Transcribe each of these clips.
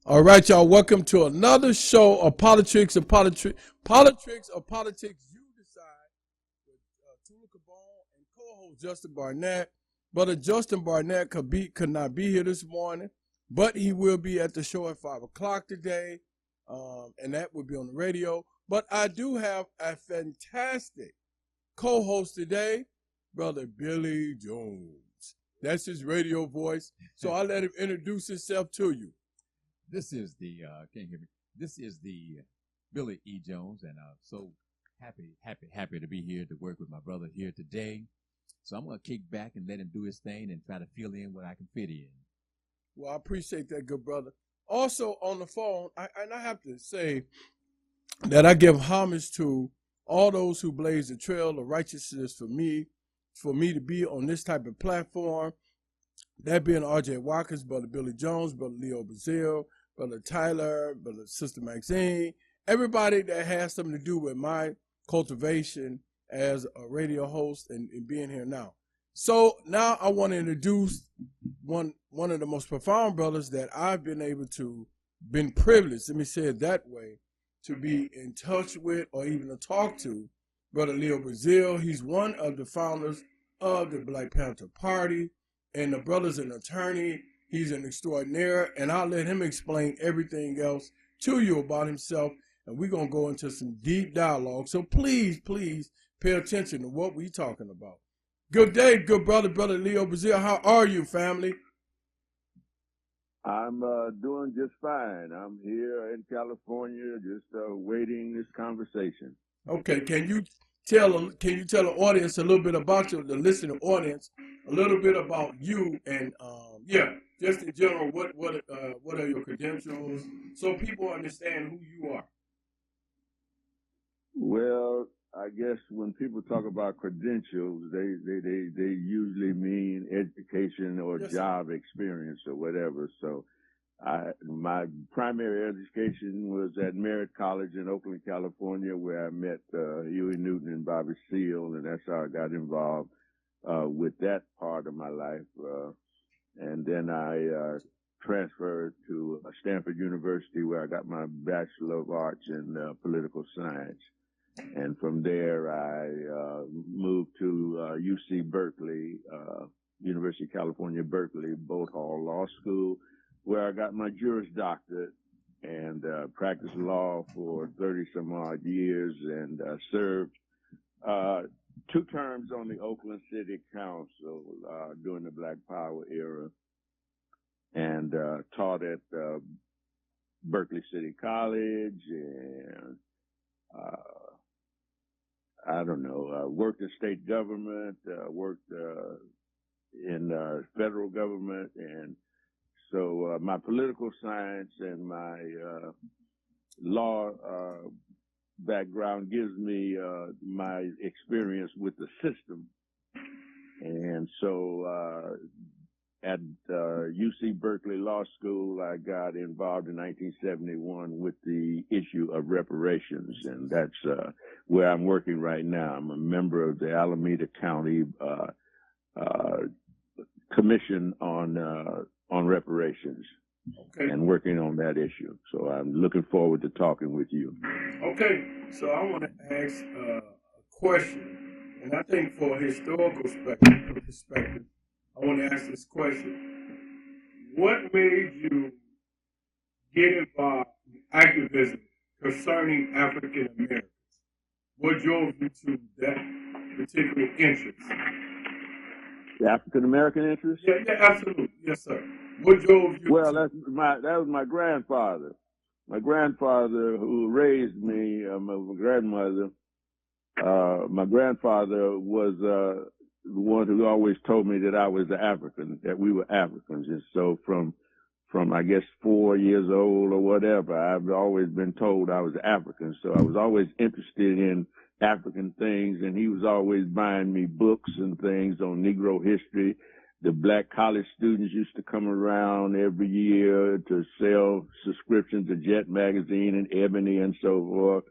All right, y'all. Welcome to another show of Politics of Politics. Politics of Politics. You decide. With Tula Cabone and co-host Justin Barnett. Brother Justin Barnett could not be here this morning, but he will be at the show at 5 o'clock today, and that will be on the radio. But I do have a fantastic co-host today, Brother Billy Jones. That's his radio voice. So I'll let him introduce himself to you. This is the, can you hear me? This is the Billy E. Jones, and I'm so happy to be here to work with my brother here today. So I'm going to kick back and let him do his thing and try to fill in what I can fit in. Well, I appreciate that, good brother. Also on the phone, I have to say that I give homage to all those who blaze the trail of righteousness for me to be on this type of platform. That being R.J. Watkins, Brother Billy Jones, Brother Leo Brazil, Brother Tyler, Brother Sister Maxine, everybody that has something to do with my cultivation as a radio host and being here now. So now I want to introduce one of the most profound brothers that I've been privileged, let me say it that way, to be in touch with or even to talk to. Brother Leo Brazil, he's one of the founders of the Black Panther Party, and the brother's an attorney. He's an extraordinaire, and I'll let him explain everything else to you about himself, and we're going to go into some deep dialogue. So please pay attention to what we're talking about. Good day, good brother, Brother Leo Brazil. How are you, family? I'm doing just fine. I'm here in California, just waiting this conversation. Okay, can you tell the audience a little bit about you, the listening audience, a little bit about you, and just in general, what are your credentials, so people understand who you are? Well, I guess when people talk about credentials, they usually mean education or Yes, job experience or whatever. So my primary education was at Merritt College in Oakland, California, where I met Huey Newton and Bobby Seale, and that's how I got involved with that part of my life. And then I transferred to Stanford University, where I got my Bachelor of Arts in Political Science. And from there, I moved to UC Berkeley, University of California, Berkeley, Boat Hall Law School, where I got my Juris Doctorate and practiced law for 30-some-odd years and served 2 terms on the Oakland City Council during the Black Power era, and taught at Berkeley City College, and worked in state government, worked in federal government, and so my political science and my law background gives me my experience with the system. And so at UC Berkeley Law School, I got involved in 1971 with the issue of reparations, and that's where I'm working right now. I'm a member of the Alameda County Commission on reparations, okay, and working on that issue. So I'm looking forward to talking with you. Okay, so I want to ask a question, and I think for a historical perspective, I want to ask this question. What made you get involved in activism concerning African Americans? What drove you to that particular interest? The African American interest? Yeah, absolutely. Yes, sir. What drove you? Well, that was my grandfather. My grandfather who raised me, my grandmother. My grandfather was the one who always told me that I was African, that we were Africans. And so from I guess 4 years old or whatever, I've always been told I was African. So I was always interested in African things, and he was always buying me books and things on Negro history. The black college students used to come around every year to sell subscriptions to Jet Magazine and Ebony and so forth.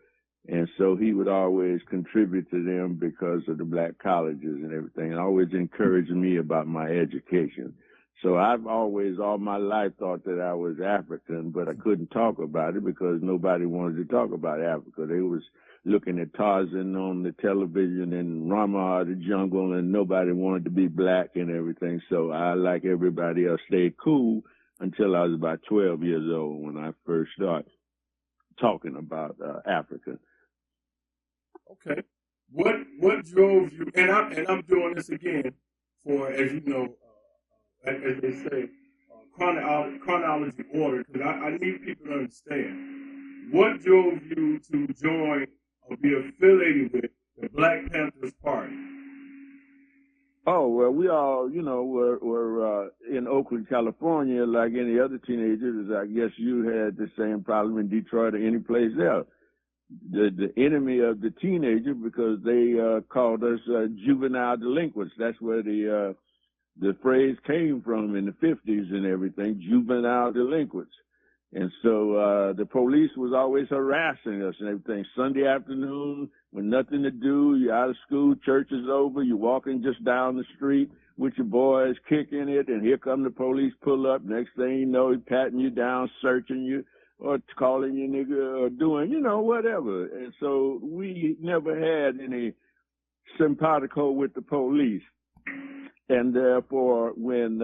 And so he would always contribute to them because of the black colleges and everything, and always encouraged me about my education. So I've always, all my life, thought that I was African, but I couldn't talk about it because nobody wanted to talk about Africa. They was looking at Tarzan on the television and Rama the jungle, and nobody wanted to be black and everything. So I, like everybody else, stayed cool until I was about 12 years old when I first started talking about Africa. Okay. What drove you? And I'm doing this again for, as you know, as they say, chronology order, because I need people to understand. What drove you to join or be affiliated with the Black Panthers Party? Oh, well, we all, were in Oakland, California, like any other teenagers. I guess you had the same problem in Detroit or any place else. The enemy of the teenager, because they called us juvenile delinquents. That's where the phrase came from in the 50s and everything, juvenile delinquents. And so the police was always harassing us and everything. Sunday afternoon, with nothing to do, you're out of school, church is over, you're walking just down the street with your boys kicking it, and here come the police pull up. Next thing you know, he's patting you down, searching you, or calling you nigga, or doing, whatever. And so we never had any simpatico with the police. And therefore, when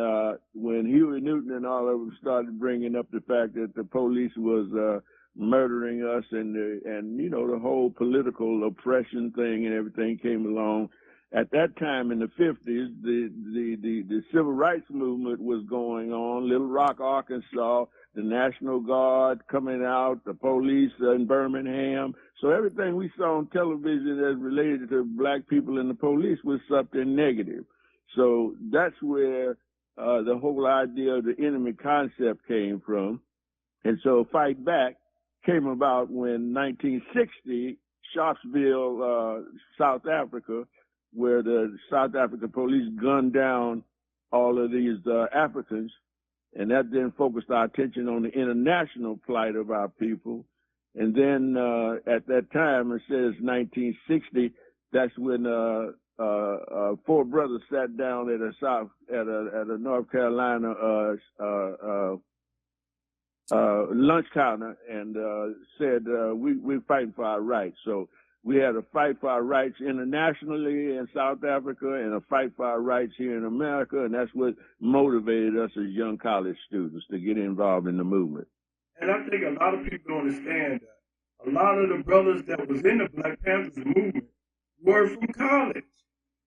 Huey Newton and all of them started bringing up the fact that the police was murdering us, and the whole political oppression thing and everything came along, at that time in the 50s, the civil rights movement was going on. Little Rock, Arkansas, the National Guard coming out, the police in Birmingham. So everything we saw on television as related to black people and the police was something negative. So that's where the whole idea of the enemy concept came from. And so Fight Back came about when 1960, Sharpeville, South Africa, where the South African police gunned down all of these Africans. And that then focused our attention on the international plight of our people. And then at that time, it says 1960, that's when four brothers sat down at a North Carolina lunch counter and said we're fighting for our rights. So we had a fight for our rights internationally in South Africa and a fight for our rights here in America, and that's what motivated us as young college students to get involved in the movement. And I think a lot of people don't understand that. A lot of the brothers that was in the Black Panthers movement were from college.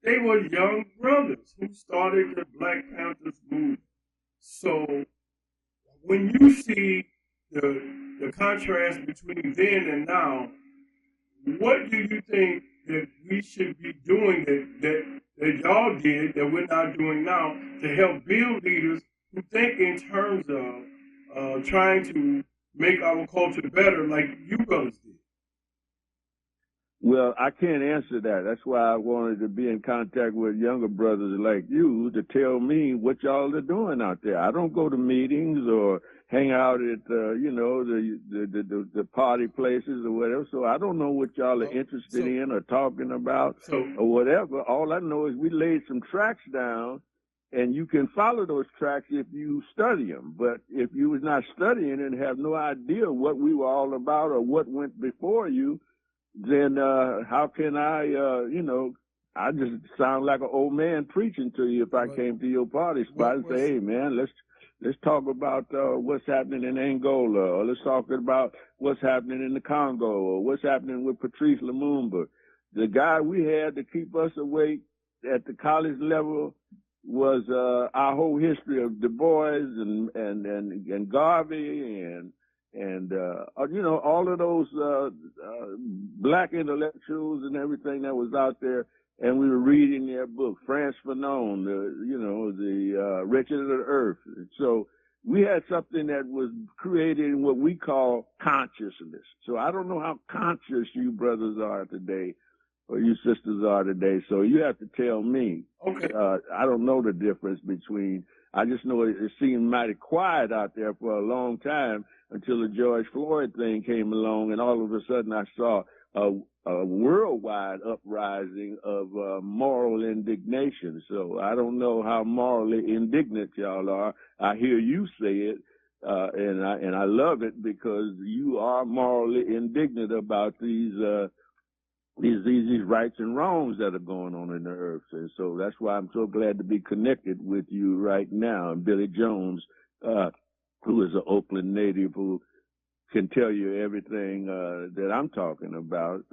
They were young brothers who started the Black Panthers movement. So when you see the contrast between then and now, what do you think that we should be doing that y'all did that we're not doing now to help build leaders who think in terms of trying to make our culture better like you brothers did? Well, I can't answer that. That's why I wanted to be in contact with younger brothers like you to tell me what y'all are doing out there. I don't go to meetings or hang out at the party places or whatever. So I don't know what y'all are interested in or talking about or whatever. All I know is we laid some tracks down, and you can follow those tracks if you study them. But if you was not studying and have no idea what we were all about or what went before you, then how can I just sound like an old man preaching to you if I came to your party spot and say, hey, man, let's talk about what's happening in Angola, or let's talk about what's happening in the Congo, or what's happening with Patrice Lumumba. The guy we had to keep us awake at the college level was our whole history of Du Bois and Garvey and all of those black intellectuals and everything that was out there, and we were reading their book, Frantz Fanon, the Wretched of the Earth. So we had something that was created in what we call consciousness. So I don't know how conscious you brothers are today, you sisters are today. So you have to tell me. Okay. I don't know the difference between. I just know it seemed mighty quiet out there for a long time until the George Floyd thing came along, and all of a sudden I saw a worldwide uprising of moral indignation. So I don't know how morally indignant y'all are. I hear you say it, and I love it because you are morally indignant about these rights and wrongs that are going on in the earth. And so that's why I'm so glad to be connected with you right now. And Billy Jones, who is an Oakland native who can tell you everything that I'm talking about.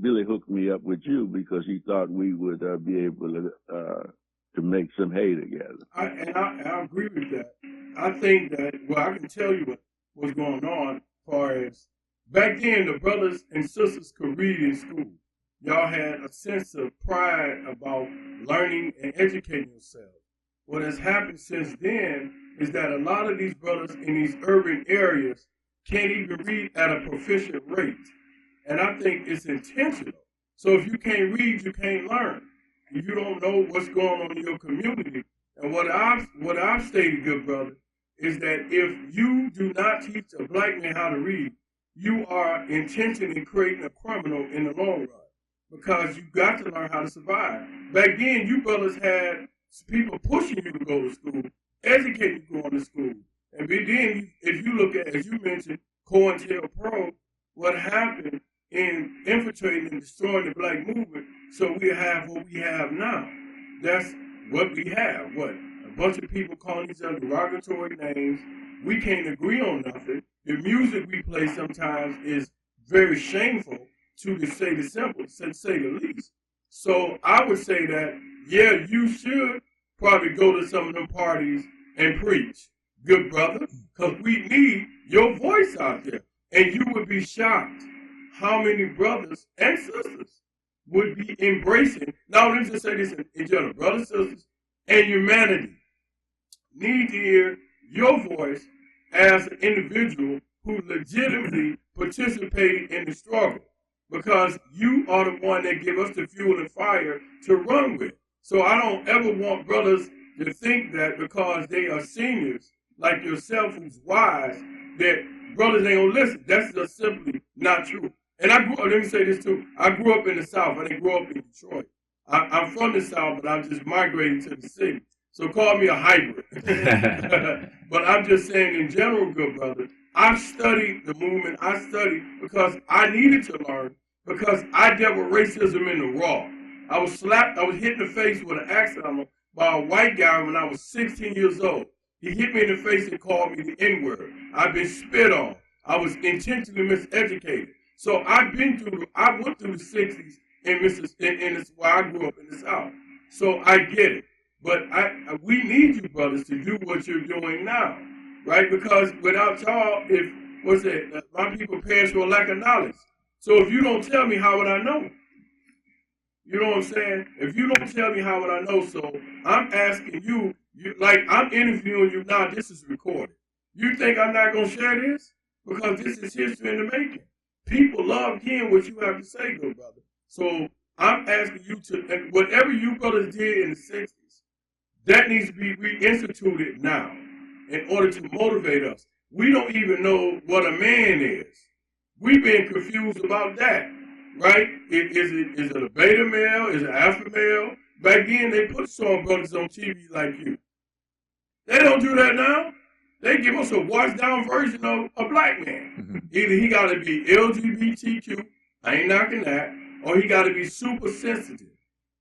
Billy hooked me up with you because he thought we would be able to make some hay together. I agree with that. I think that, well, I can tell you what's going on as far as back then the brothers and sisters could read in school. Y'all had a sense of pride about learning and educating yourselves. What has happened since then is that a lot of these brothers in these urban areas can't even read at a proficient rate. And I think it's intentional. So if you can't read, you can't learn. If you don't know what's going on in your community. And what I've stated, good brother, is that if you do not teach a black man how to read, you are intentionally creating a criminal in the long run. Because you got to learn how to survive. Back then, you brothers had people pushing you to go to school, educating you going to school. And then, if you look at, as you mentioned, COINTELPRO, what happened in infiltrating and destroying the black movement, so we have what we have now. That's what we have. What? A bunch of people calling each other derogatory names. We can't agree on nothing. The music we play sometimes is very shameful, to say the simple, to say the least. So I would say that, yeah, you should probably go to some of them parties and preach, good brother, because we need your voice out there. And you would be shocked how many brothers and sisters would be embracing, now let me just say this in general, brothers, sisters, and humanity need to hear your voice as an individual who legitimately participated in the struggle. Because you are the one that give us the fuel and fire to run with. So I don't ever want brothers to think that because they are seniors, like yourself who's wise, that brothers ain't gonna listen. That's just simply not true. And let me say this too, I grew up in the South, I didn't grow up in Detroit. I'm from the South, but I'm just migrating to the city. So call me a hybrid. But I'm just saying in general, good brother, I've studied the movement. I studied because I needed to learn, because I dealt with racism in the raw. I was hit in the face with an axe hammer by a white guy when I was 16 years old. He hit me in the face and called me the N-word. I've been spit on. I was intentionally miseducated. So I went through the 60s in where I grew up in the South. So I get it. But we need you, brothers, to do what you're doing now, right? Because without y'all, my people perish for lack of knowledge. So if you don't tell me, how would I know? You know what I'm saying? If you don't tell me, how would I know? So I'm asking you, like I'm interviewing you now, this is recorded. You think I'm not going to share this? Because this is history in the making. People love hearing what you have to say, good brother. So I'm asking you and whatever you brothers did in the 60s, that needs to be reinstituted now in order to motivate us. We don't even know what a man is. We've been confused about that, right? Is it a beta male? Is it alpha male? Back then, they put some brothers on TV like you. They don't do that now. They give us a washed-down version of a black man. Mm-hmm. Either he got to be LGBTQ, I ain't knocking that, or he got to be super sensitive.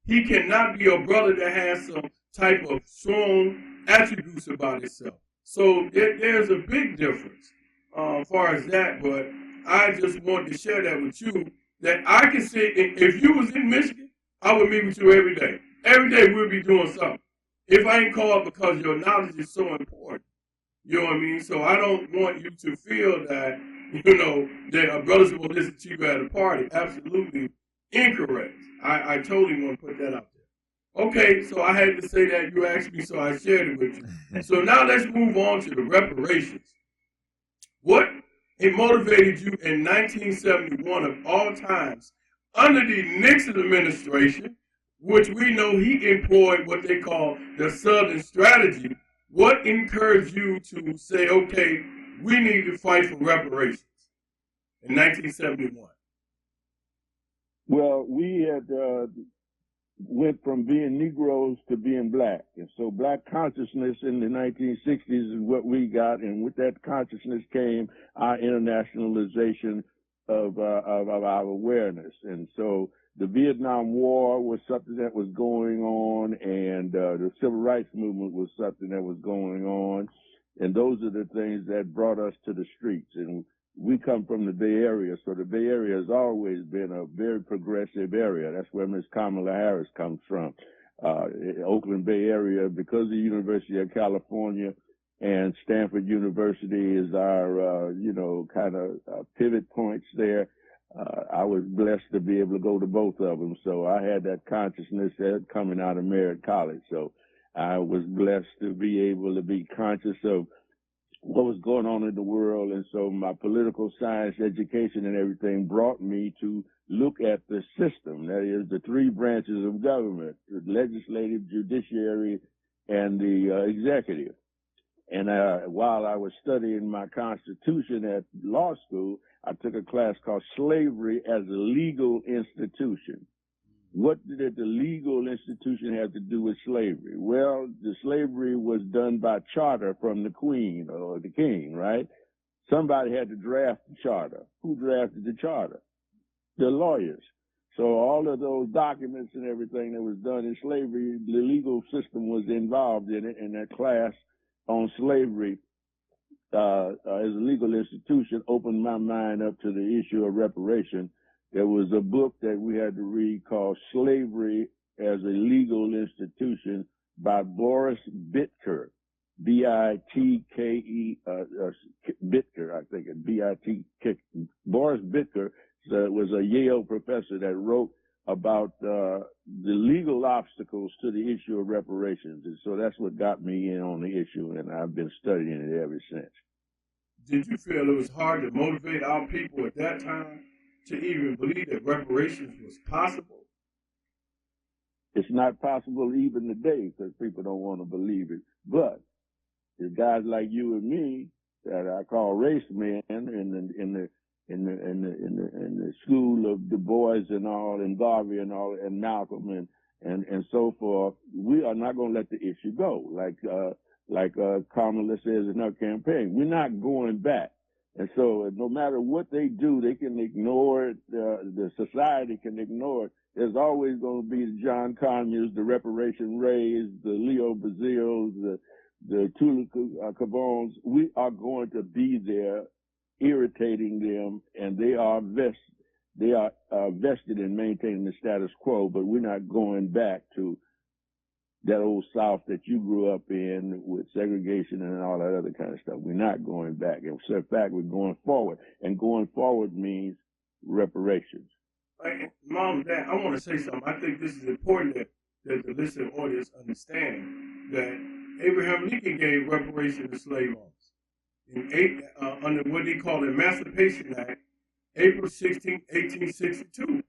He cannot be a brother that has some type of strong attributes about himself. So there's a big difference as far as that, but I just wanted to share that with you, that I can say, if you was in Michigan, I would meet with you every day. Every day we'll be doing something. If I ain't called, because your knowledge is so important. You know what I mean? So I don't want you to feel that, that brothers will listen to you at a party. Absolutely incorrect. I totally want to put that out there. Okay, so I had to say that. You asked me, so I shared it with you. So now let's move on to the reparations. What motivated you in 1971 of all times, under the Nixon administration, which we know he employed what they call the Southern Strategy, what encouraged you to say, okay, we need to fight for reparations in 1971? Well, we had went from being Negroes to being black. And so black consciousness in the 1960s is what we got. And with that consciousness came our internationalization of our awareness. And so the Vietnam War was something that was going on, and the Civil Rights Movement was something that was going on. And those are the things that brought us to the streets. And we come from the Bay Area, so the Bay Area has always been a very progressive area. That's where Miss Kamala Harris comes from. Oakland Bay Area, because of the University of California and Stanford University is our, kind of pivot points there. I was blessed to be able to go to both of them. So I had that consciousness coming out of Merritt College. So I was blessed to be able to be conscious of what was going on in the world. And so my political science education and everything brought me to look at the system. That is the three branches of government: the legislative, judiciary, and the executive. And while I was studying my Constitution at law school, I took a class called Slavery as a Legal Institution. What did the legal institution have to do with slavery? Well, the slavery was done by charter from the queen or the king, right? Somebody had to draft the charter. Who drafted the charter? The lawyers. So all of those documents and everything that was done in slavery, the legal system was involved in it. And that class on slavery as a legal institution opened my mind up to the issue of reparation. There was a book that we had to read called Slavery as a Legal Institution by Boris Bitker, B-I-T-K-E, Bitker, I think, B-I-T-K. Boris Bitker was a Yale professor that wrote about the legal obstacles to the issue of reparations. And so that's what got me in on the issue, and I've been studying it ever since. Did you feel it was hard to motivate our people at that time to even believe that reparations was possible? It's not possible even today because people don't want to believe it. But there's guys like you and me that I call race men in the school of Du Bois and all, and Garvey and all, and Malcolm and so forth. We are not going to let the issue go. Like Kamala says in her campaign, we're not going back. And so no matter what they do, they can ignore it. The society can ignore it. There's always going to be the John Conyers, the Reparation Rays, the Leo Bazils, the Tula Cabons. We are going to be there irritating them, and they are vested in maintaining the status quo, but we're not going back to that old South that you grew up in with segregation and all that other kind of stuff. We're not going back. In fact, we're going forward. And going forward means reparations. Hey, Mom and Dad, I want to say something. I think this is important that the listening audience understand that Abraham Lincoln gave reparations to slave owners under what they call the Emancipation Act, April 16, 1862.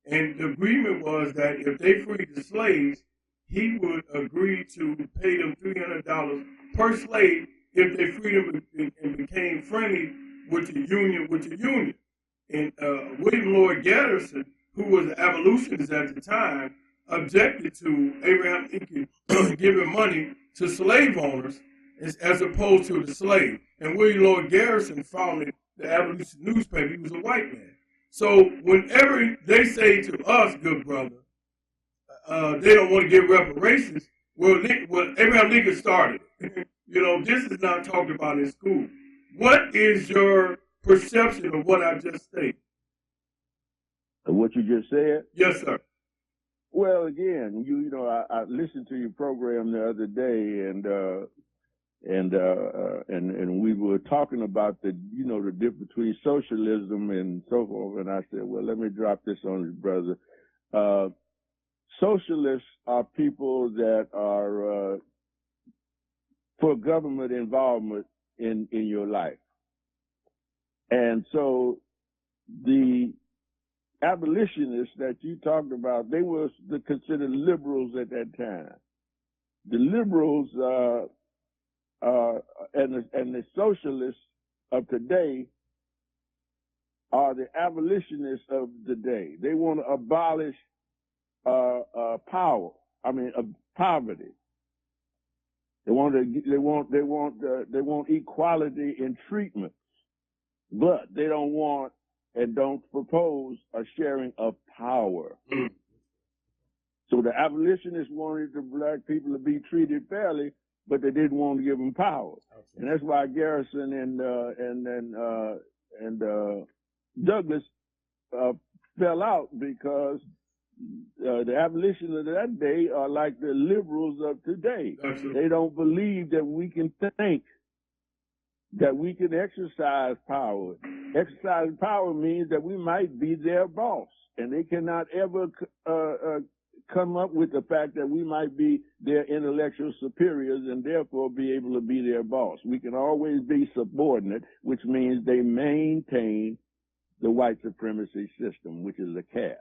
And the agreement was that if they freed the slaves, he would agree to pay them $300 per slave if they freed them and became friendly with the Union. And William Lloyd Garrison, who was an abolitionist at the time, objected to Abraham Lincoln giving money to slave owners as opposed to the slave. And William Lloyd Garrison founded the abolition newspaper. He was a white man. So whenever they say to us, good brother, they don't want to give reparations. Well, Abraham Lincoln started it. This is not talked about in school. What is your perception of what I just stated? What you just said? Yes, sir. Well, again, I listened to your program the other day, and we were talking about the difference between socialism and so forth. And I said, well, let me drop this on you, brother. Socialists are people that are for government involvement in your life. And so the abolitionists that you talked about, they were considered liberals at that time. The liberals and the socialists of today are the abolitionists of the day. They want to abolish poverty. They want equality in treatment, but they don't want and don't propose a sharing of power. So the abolitionists wanted the black people to be treated fairly, but they didn't want to give them power, and that's why Garrison and Douglas fell out, because the abolitionists of that day are like the liberals of today. Absolutely. They don't believe that we can think, that we can exercise power. Exercising power means that we might be their boss, and they cannot ever come up with the fact that we might be their intellectual superiors and therefore be able to be their boss. We can always be subordinate, which means they maintain the white supremacy system, which is a caste.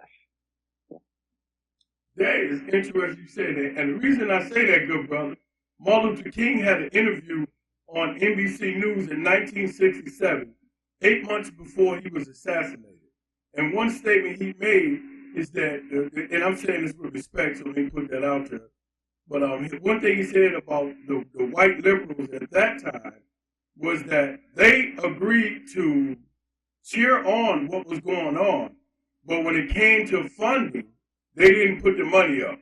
That is interesting you say that. And the reason I say that, good brother, Martin Luther King had an interview on NBC News in 1967, 8 months before he was assassinated. And one statement he made is that, and I'm saying this with respect, so let me put that out there. But one thing he said about the white liberals at that time was that they agreed to cheer on what was going on, but when it came to funding, they didn't put the money up.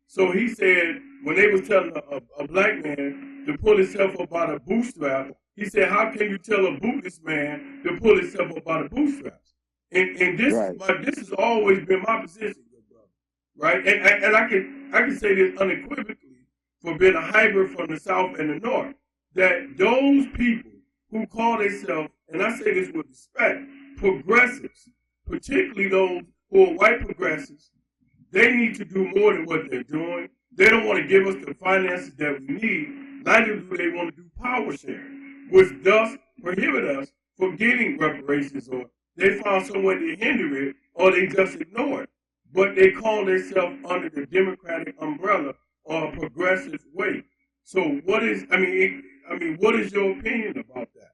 So he said, when they was telling a black man to pull himself up by the bootstrap, he said, how can you tell a bootless man to pull himself up by the bootstraps? And this, right, this has always been my position, brother, right? And I can say this unequivocally for being a hybrid from the South and the North, that those people who call themselves, and I say this with respect, progressives, particularly those who are white progressives, they need to do more than what they're doing. They don't want to give us the finances that we need. Neither do they want to do power sharing, which thus prohibit us from getting reparations, or they found some way to hinder it, or they just ignore it. But they call themselves under the Democratic umbrella or a progressive way. So what is your opinion about that?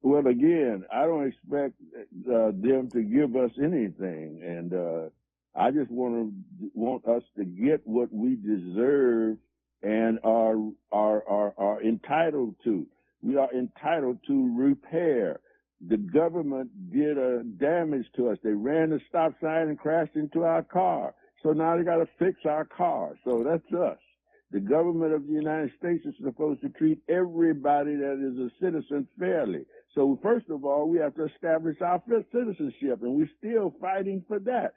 Well, again, I don't expect them to give us anything, and I just want us to get what we deserve and are entitled to. We are entitled to repair. The government did a damage to us. They ran the stop sign and crashed into our car. So now they got to fix our car. So that's us. The government of the United States is supposed to treat everybody that is a citizen fairly. So first of all, we have to establish our citizenship, and we're still fighting for that.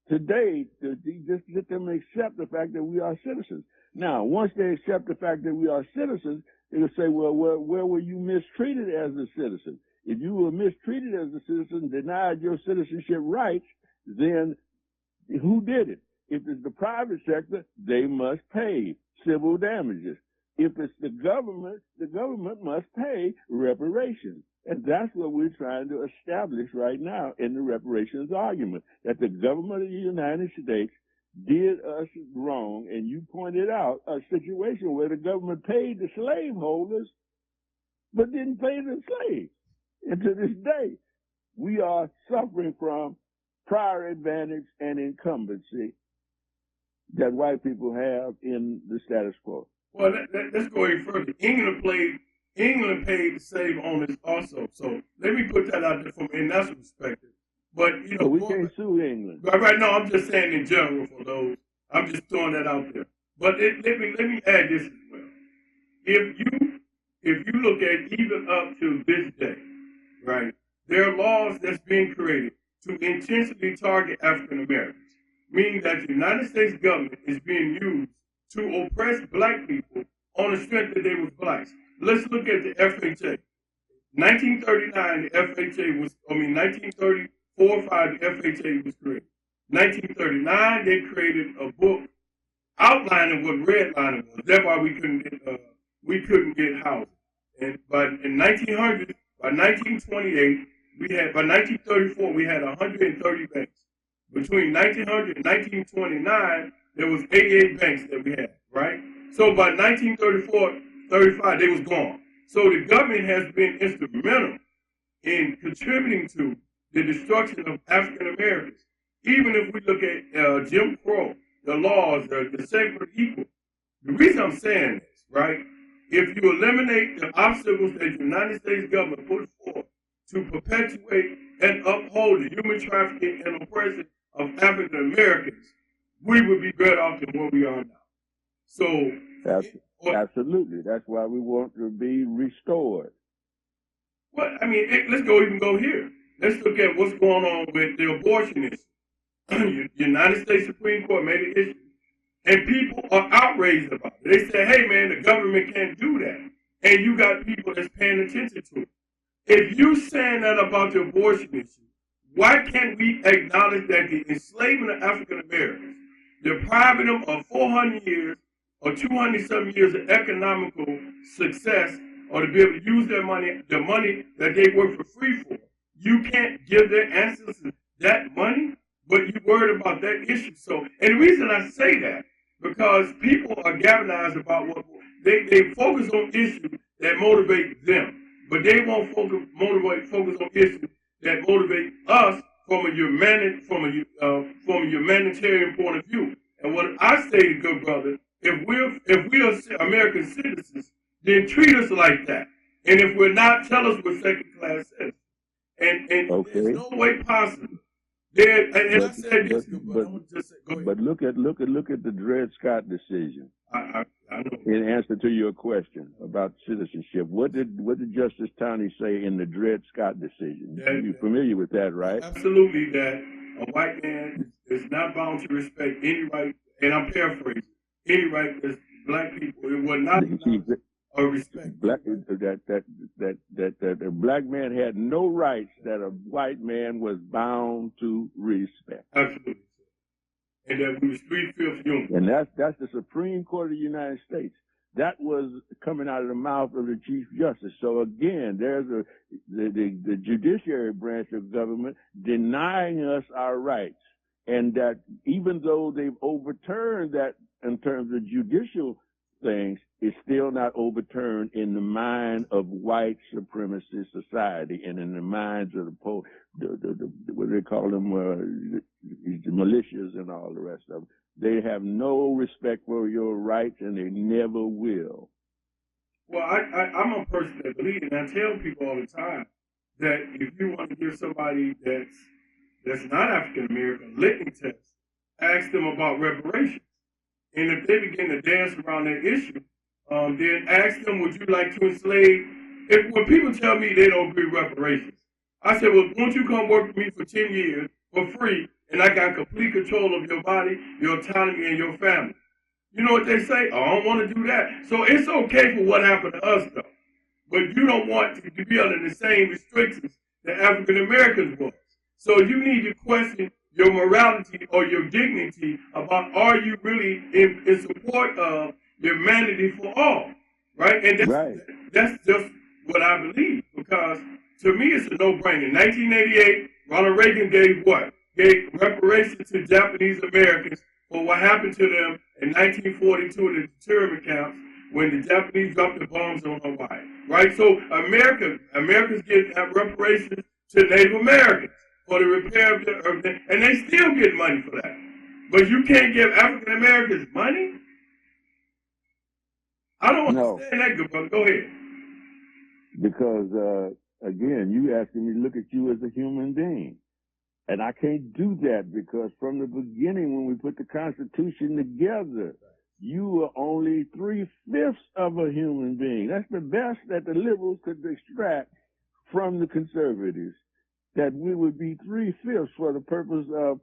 Today, just let them accept the fact that we are citizens. Now, once they accept the fact that we are citizens, they'll say, well, where were you mistreated as a citizen? If you were mistreated as a citizen, denied your citizenship rights, then who did it? If it's the private sector, they must pay civil damages. If it's the government must pay reparations. And that's what we're trying to establish right now in the reparations argument, that the government of the United States did us wrong. And you pointed out a situation where the government paid the slaveholders, but didn't pay the slaves. And to this day, we are suffering from prior advantage and incumbency that white people have in the status quo. Well, let's go even further. England paid the slave owners also. So let me put that out there from a national perspective. But we can't sue England. Right now, I'm just saying in general for those. I'm just throwing that out there. But let me add this as well. If you look at even up to this day, right, there are laws that's being created to intentionally target African Americans, meaning that the United States government is being used to oppress black people on the strength that they were blacks. Let's look at the FHA. 1939, the FHA was, 1934 or 5, the FHA was created. 1939, they created a book outlining what redlining was. That's why we couldn't get housing. And but in 1900, by 1928, we had, by 1934, we had 130 banks. Between 1900 and 1929, there was 88 banks that we had, right? So by 1934, 35, they was gone. So the government has been instrumental in contributing to the destruction of African Americans. Even if we look at Jim Crow, the laws, the same for equal. The reason I'm saying this, right? If you eliminate the obstacles that the United States government put forth to perpetuate and uphold the human trafficking and oppression of African Americans, we would be better off than where we are now. So, absolutely, that's why we want to be restored. Well, I mean, let's even go here. Let's look at what's going on with the abortion issue. The United States Supreme Court made an issue, and people are outraged about it. They say, hey, man, the government can't do that. And you got people that's paying attention to it. If you're saying that about the abortion issue, why can't we acknowledge that the enslavement of African Americans, depriving them of 400 years or 200-some years of economical success, or to be able to use their money, the money that they work for free for, you can't give their ancestors that money, but you're worried about that issue. So, and the reason I say that, because people are galvanized about what they focus on issues that motivate them, but they won't focus on issues that motivate us from a humanitarian point of view. And what I say to good brother, if we're American citizens, then treat us like that. And if we're not, tell us we're second class citizens. And okay. There's no way possible. I said this, but look at the Dred Scott decision. I know. In answer to your question about citizenship, what did Justice Taney say in the Dred Scott decision? You're familiar with that, right? Absolutely, that a white man is not bound to respect any right, and I'm paraphrasing, any right that black people, it was not or respect. That a black man had no rights that a white man was bound to respect. Absolutely. And that we was 3/5 human. And that's the Supreme Court of the United States. That was coming out of the mouth of the Chief Justice. So again, there's the judiciary branch of government denying us our rights. And that even though they've overturned that in terms of judicial things, it's still not overturned in the mind of white supremacist society and in the minds of what they call them, the militias and all the rest of them. They have no respect for your rights, and they never will. Well, I'm a person that believes, and I tell people all the time that if you want to give somebody that's not African American a litmus test, ask them about reparations. And if they begin to dance around that issue, then ask them, would you like to enslave? When people tell me they don't agree with reparations, I said, well, won't you come work with me for 10 years for free, and I got complete control of your body, your autonomy, and your family? You know what they say? Oh, I don't want to do that. So it's okay for what happened to us, though. But you don't want to be under the same restrictions that African Americans was. So you need to question your morality or your dignity about, are you really in support of humanity for all, right? And that's just what I believe, because to me it's a no-brainer. In 1988, Ronald Reagan gave what? Gave reparations to Japanese Americans for what happened to them in 1942 in the deterrent camps when the Japanese dropped the bombs on Hawaii, right? So Americans get reparations to Native Americans for the repair of their, and they still get money for that. But you can't give African Americans money? I don't understand that, good brother. Go ahead. Because, again, you asking me to look at you as a human being. And I can't do that because from the beginning when we put the Constitution together, you were only 3/5 of a human being. That's the best that the liberals could extract from the conservatives, that we would be 3/5 for the purpose of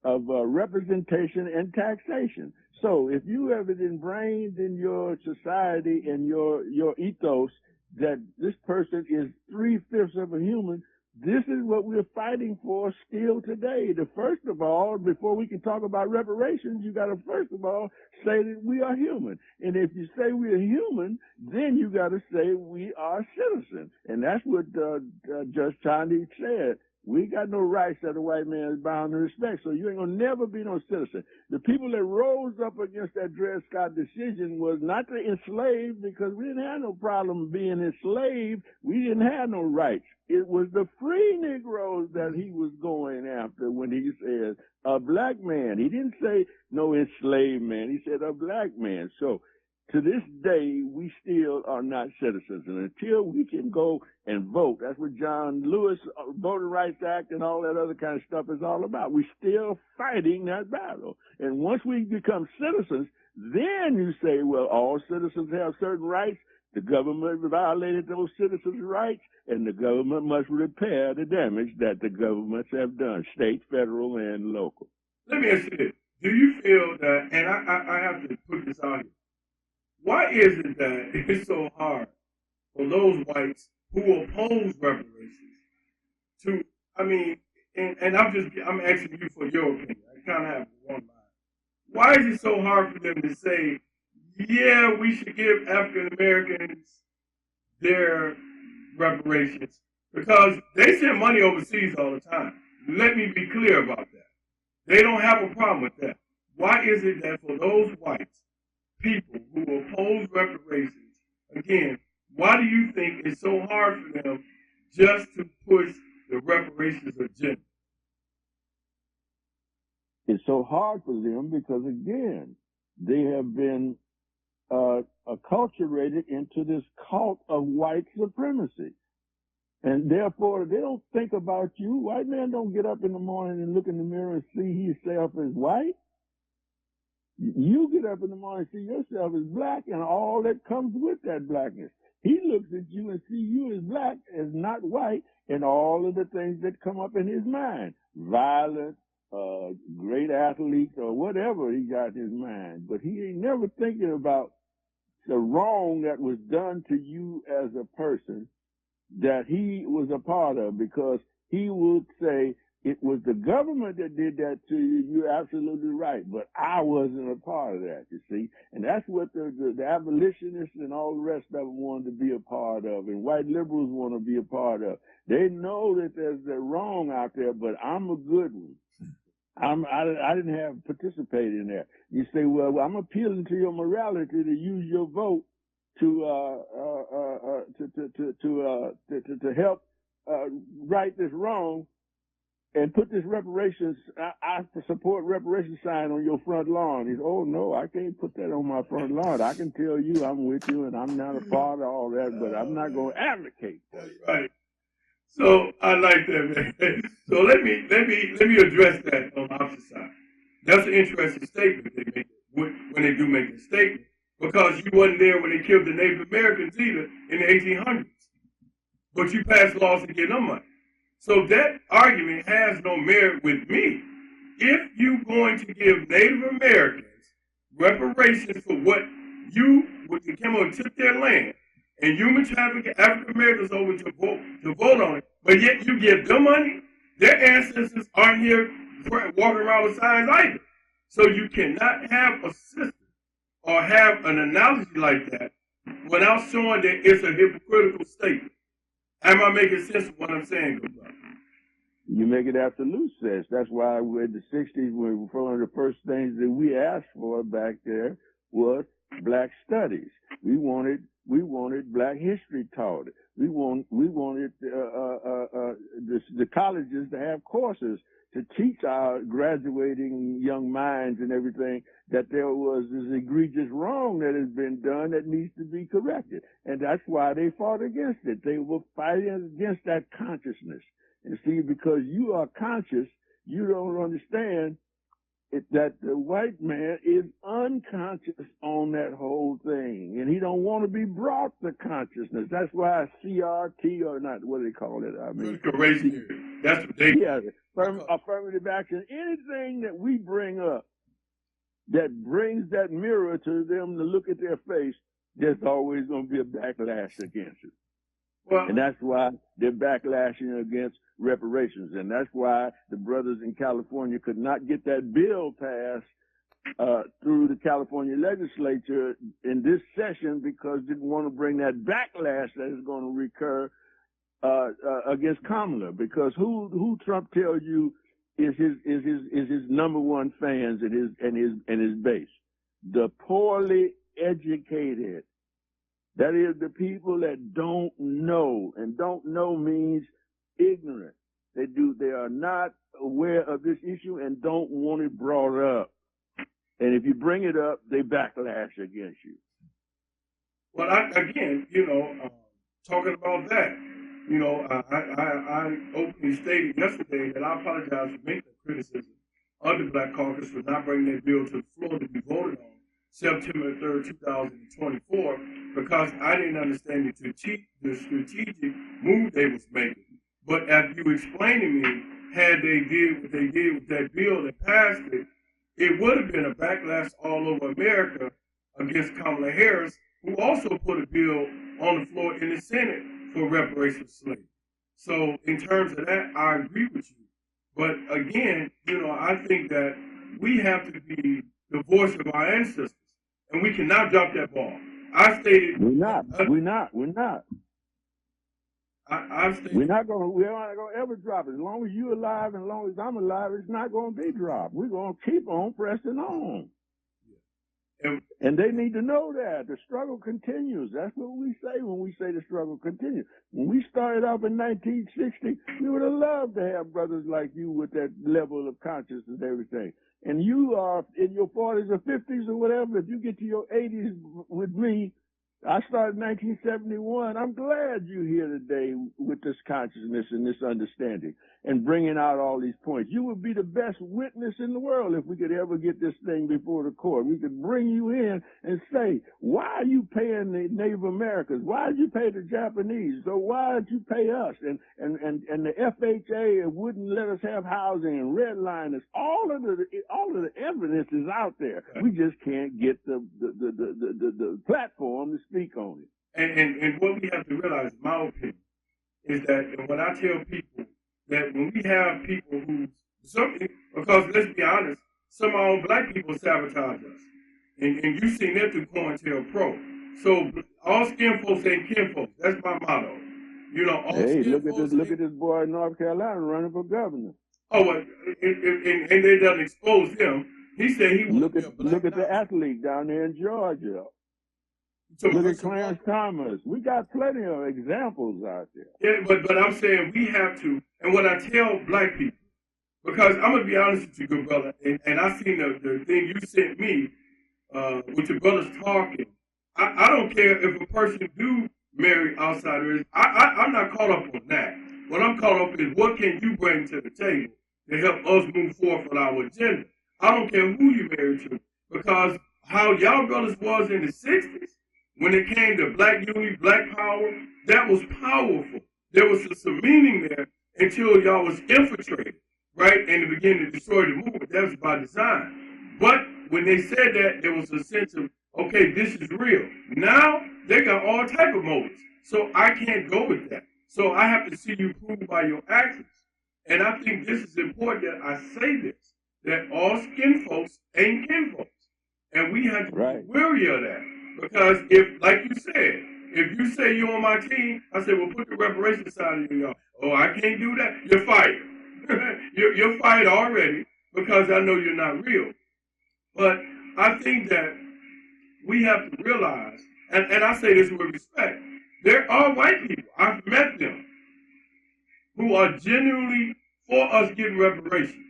representation and taxation. So if you have it ingrained in your society and your ethos that this person is 3/5 of a human, this is what we're fighting for still today. First of all, before we can talk about reparations, you got to first of all say that we are human. And if you say we are human, then you got to say we are citizens. And that's what Judge Chandy said. We got no rights that the white man is bound to respect. So you ain't gonna never be no citizen. The people that rose up against that Dred Scott decision was not to enslave, because we didn't have no problem being enslaved. We didn't have no rights. It was the free Negroes that he was going after when he said a black man. He didn't say no enslaved man. He said a black man. So to this day, we still are not citizens. And until we can go and vote, that's what John Lewis, Voting Rights Act, and all that other kind of stuff is all about. We're still fighting that battle. And once we become citizens, then you say, well, all citizens have certain rights. The government violated those citizens' rights, and the government must repair the damage that the governments have done, state, federal, and local. Let me ask you this. Do you feel that, and I have to put this out here, why is it that it's so hard for those whites who oppose reparations to, I mean, and I'm asking you for your opinion. I kind of have one mind. Why is it so hard for them to say, yeah, we should give African Americans their reparations? Because they send money overseas all the time. Let me be clear about that. They don't have a problem with that. Why is it that for those whites, people who oppose reparations, again, why do you think it's so hard for them just to push the reparations agenda? It's so hard for them because, again, they have been acculturated into this cult of white supremacy. And therefore, they don't think about you. White men don't get up in the morning and look in the mirror and see himself as white. You get up in the morning and see yourself as black and all that comes with that blackness. He looks at you and see you as black, as not white, and all of the things that come up in his mind. Violence, great athletes, or whatever he got in his mind. But he ain't never thinking about the wrong that was done to you as a person that he was a part of, because he would say, it was the government that did that to you. You're absolutely right. But I wasn't a part of that, you see. And that's what the abolitionists and all the rest of them wanted to be a part of, and white liberals want to be a part of. They know that there's the wrong out there, but I'm a good one. I didn't have participated in that. You say, well, I'm appealing to your morality to use your vote to help right this wrong. And put this reparations, I support reparations sign on your front lawn. He said, oh, no, I can't put that on my front lawn. I can tell you I'm with you and I'm not a part of all that, but I'm not going to advocate for it. Right. So I like that, man. So let me address that on the opposite side. That's an interesting statement they make when they do make a statement, because you wasn't there when they killed the Native Americans either in the 1800s, but you passed laws to get them money. So that argument has no merit with me. If you're going to give Native Americans reparations for what they came over and took their land, and human trafficking African Americans over to vote on it, but yet you give them money, their ancestors aren't here walking around with signs either. So you cannot have a system or have an analogy like that without showing that it's a hypocritical statement. Am I making sense of what I'm saying, good brother? You make it absolute sense. That's why in the 60s, one of the first things that we asked for back there was black studies. We wanted black history taught. We wanted the colleges to have courses to teach our graduating young minds and everything that there was this egregious wrong that has been done that needs to be corrected. And that's why they fought against it. They were fighting against that consciousness. And see, because you are conscious, you don't understand that the white man is unconscious on that whole thing. And he don't want to be brought to consciousness. That's why CRT, or not, what do they call it? I mean, that's what they affirmative action. Anything that we bring up that brings that mirror to them to look at their face, there's always going to be a backlash against it. Well, And that's why they're backlashing against reparations. And that's why the brothers in California could not get that bill passed through the California legislature in this session, because they didn't want to bring that backlash that is going to recur against Kamala. Because who Trump tells you is his number one fans and his base? The poorly educated. That is the people that don't know, and don't know means ignorant. They are not aware of this issue and don't want it brought up. And if you bring it up, they backlash against you. Well, talking about that, I openly stated yesterday that I apologize for making a criticism of the Black Caucus for not bringing that bill to the floor to be voted on September 3rd, 2024, because I didn't understand the strategic move they was making. But as you explained to me, had they did what they did with that bill and passed it, it would have been a backlash all over America against Kamala Harris, who also put a bill on the floor in the Senate for reparations for slavery. So in terms of that, I agree with you. But again, I think that we have to be the voice of our ancestors, and we cannot drop that ball. I stated we're not. We're not gonna ever drop it. As long as you're alive and as long as I'm alive, it's not gonna be dropped. We're gonna keep on pressing on. And they need to know that the struggle continues. That's what we say when we say the struggle continues. When we started off in 1960, we would have loved to have brothers like you with that level of consciousness and everything. And you are in your 40s or 50s or whatever. If you get to your 80s with me, I started in 1971. I'm glad you're here today with this consciousness and this understanding and bringing out all these points. You would be the best witness in the world if we could ever get this thing before the court. We could bring you in and say, why are you paying the Native Americans? Why did you pay the Japanese? So why did you pay us? And the FHA wouldn't let us have housing and redliners. All of the evidence is out there. We just can't get the platform to speak on it. And what we have to realize, in my opinion, is that, and when I tell people that when we have people who, because let's be honest, some of our own black people sabotage us. And you've seen that through COINTELPRO. So all skin folks ain't kin folks. That's my motto. Hey, look at this boy in North Carolina running for governor. Oh, and they done expose him. He said he was look at the athlete down there in Georgia. Look at Clarence Thomas. We got plenty of examples out there. Yeah, but I'm saying we have to, and when I tell black people, because I'm going to be honest with you, good brother, and I seen the thing you sent me with your brothers talking. I don't care if a person do marry outside race. I'm not caught up on that. What I'm caught up is what can you bring to the table to help us move forward with our agenda. I don't care who you marry to, because how y'all brothers was in the 60s, when it came to black unity, black power, that was powerful. There was some meaning there until y'all was infiltrated, right? And they began to destroy the movement. That was by design. But when they said that, there was a sense of, okay, this is real. Now, they got all type of motives. So I can't go with that. So I have to see you prove by your actions. And I think this is important that I say this, that all skin folks ain't kin folks. And we have to be wary of that. Because if, like you said, if you say you're on my team, I say, well, put the reparations side of you, y'all. Oh, I can't do that. You're fired. you're fired already because I know you're not real. But I think that we have to realize, and I say this with respect, there are white people, I've met them, who are genuinely for us getting reparations,